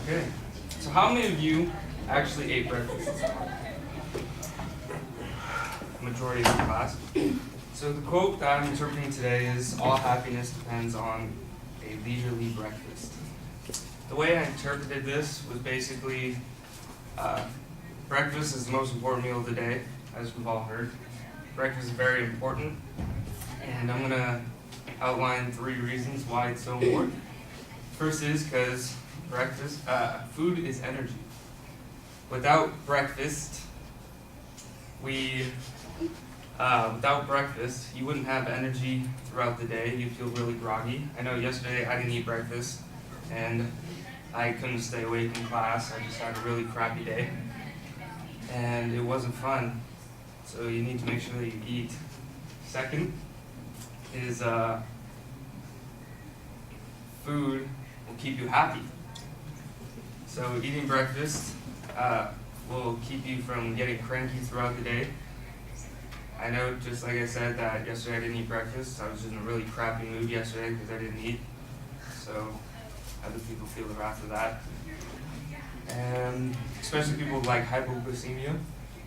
Okay. So how many of you actually ate breakfast this morning? Majority of the class. So the quote that I'm interpreting today is, all happiness depends on a leisurely breakfast. The way I interpreted this was basically, breakfast is the most important meal of the day, as we've all heard. Breakfast is very important, and I'm going to outline 3 reasons why it's so important. First is because food is energy. Without breakfast, you wouldn't have energy throughout the day. You'd feel really groggy. I know yesterday I didn't eat breakfast, and I couldn't stay awake in class. I just had a really crappy day, and it wasn't fun. So you need to make sure that you eat. Second is food will keep you happy. So eating breakfast will keep you from getting cranky throughout the day. I know, just like I said, that yesterday I didn't eat breakfast. I was in a really crappy mood yesterday because I didn't eat. So other people feel the wrath of that. And especially people with like hypoglycemia.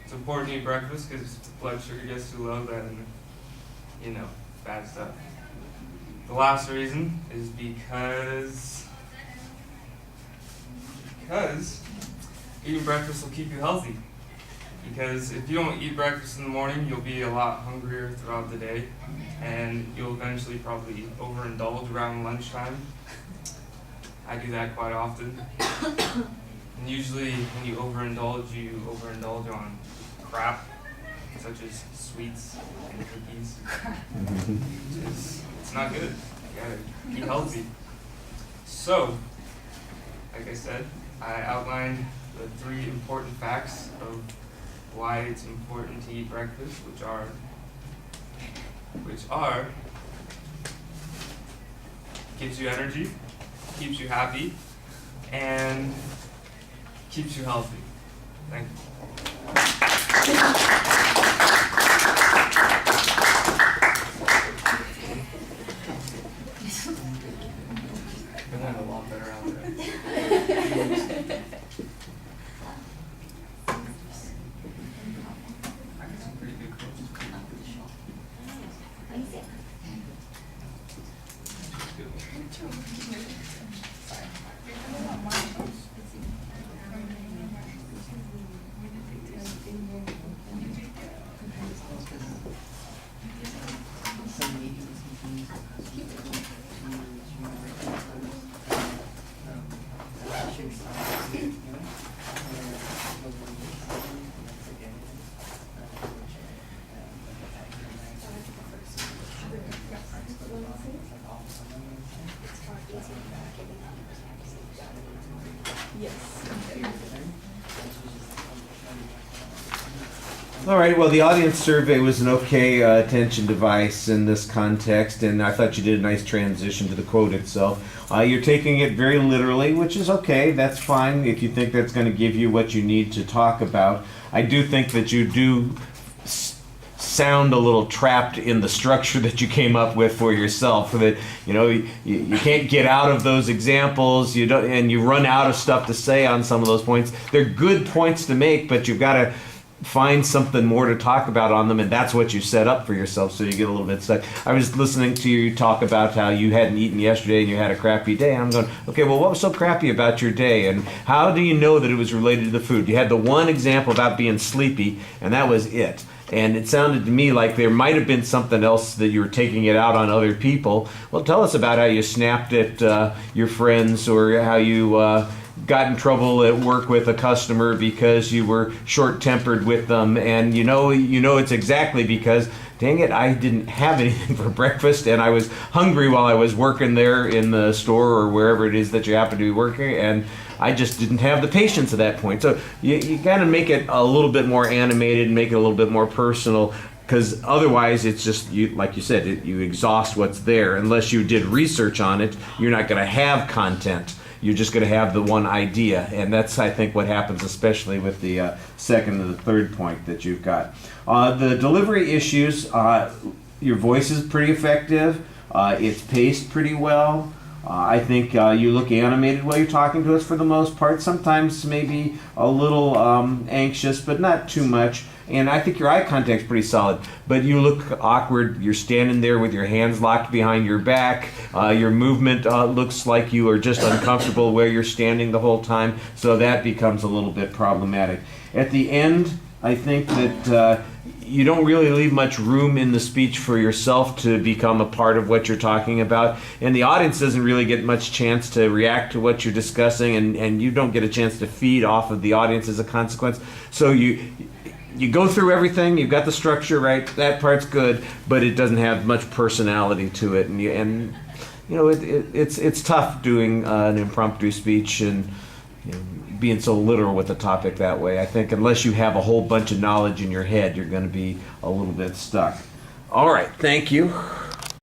It's important to eat breakfast because if the blood sugar gets too low, then, bad stuff. The last reason is because eating breakfast will keep you healthy. Because if you don't eat breakfast in the morning, you'll be a lot hungrier throughout the day, and you'll eventually probably overindulge around lunchtime. I do that quite often. And usually when you overindulge on crap, such as sweets and cookies. It's not good. You gotta eat healthy. So, like I said, I outlined the 3 important facts of why it's important to eat breakfast, which are gives you energy, keeps you happy, and keeps you healthy. Thank you. I'm gonna have a lot better out there. I got some pretty good quotes. All right, well, the audience survey was an okay attention device in this context, and I thought you did a nice transition to the quote itself. You're taking it very literally, which is okay. That's fine if you think that's going to give you what you need to talk about. I do think that you do sound a little trapped in the structure that you came up with for yourself. That you can't get out of those examples. You don't, and you run out of stuff to say on some of those points. They're good points to make, but you've got to find something more to talk about on them, and that's what you set up for yourself, so you get a little bit stuck. I was listening to you talk about how you hadn't eaten yesterday and you had a crappy day, and I'm going, okay, well, what was so crappy about your day, and how do you know that it was related to the food? You had the one example about being sleepy, and that was it. And it sounded to me like there might have been something else that you were taking it out on other people. Well, tell us about how you snapped at your friends, or how you got in trouble at work with a customer because you were short-tempered with them, and you know it's exactly because, dang it, I didn't have anything for breakfast, and I was hungry while I was working there in the store or wherever it is that you happen to be working, and I just didn't have the patience at that point. So you got to make it a little bit more animated and make it a little bit more personal, because otherwise it's just, like you said, you exhaust what's there. Unless you did research on it, you're not going to have content. You're just going to have the one idea, and that's, I think, what happens especially with the second and the third point that you've got. The delivery issues, your voice is pretty effective. It's paced pretty well. I think you look animated while you're talking to us for the most part. Sometimes maybe a little anxious, but not too much. And I think your eye contact's pretty solid. But you look awkward. You're standing there with your hands locked behind your back. Your movement looks like you are just uncomfortable where you're standing the whole time. So that becomes a little bit problematic. At the end, I think that you don't really leave much room in the speech for yourself to become a part of what you're talking about, and the audience doesn't really get much chance to react to what you're discussing, and you don't get a chance to feed off of the audience as a consequence. So you go through everything, you've got the structure right, that part's good, but it doesn't have much personality to it, and it's tough doing an impromptu speech and being so literal with the topic that way. I think unless you have a whole bunch of knowledge in your head, you're going to be a little bit stuck. All right, thank you.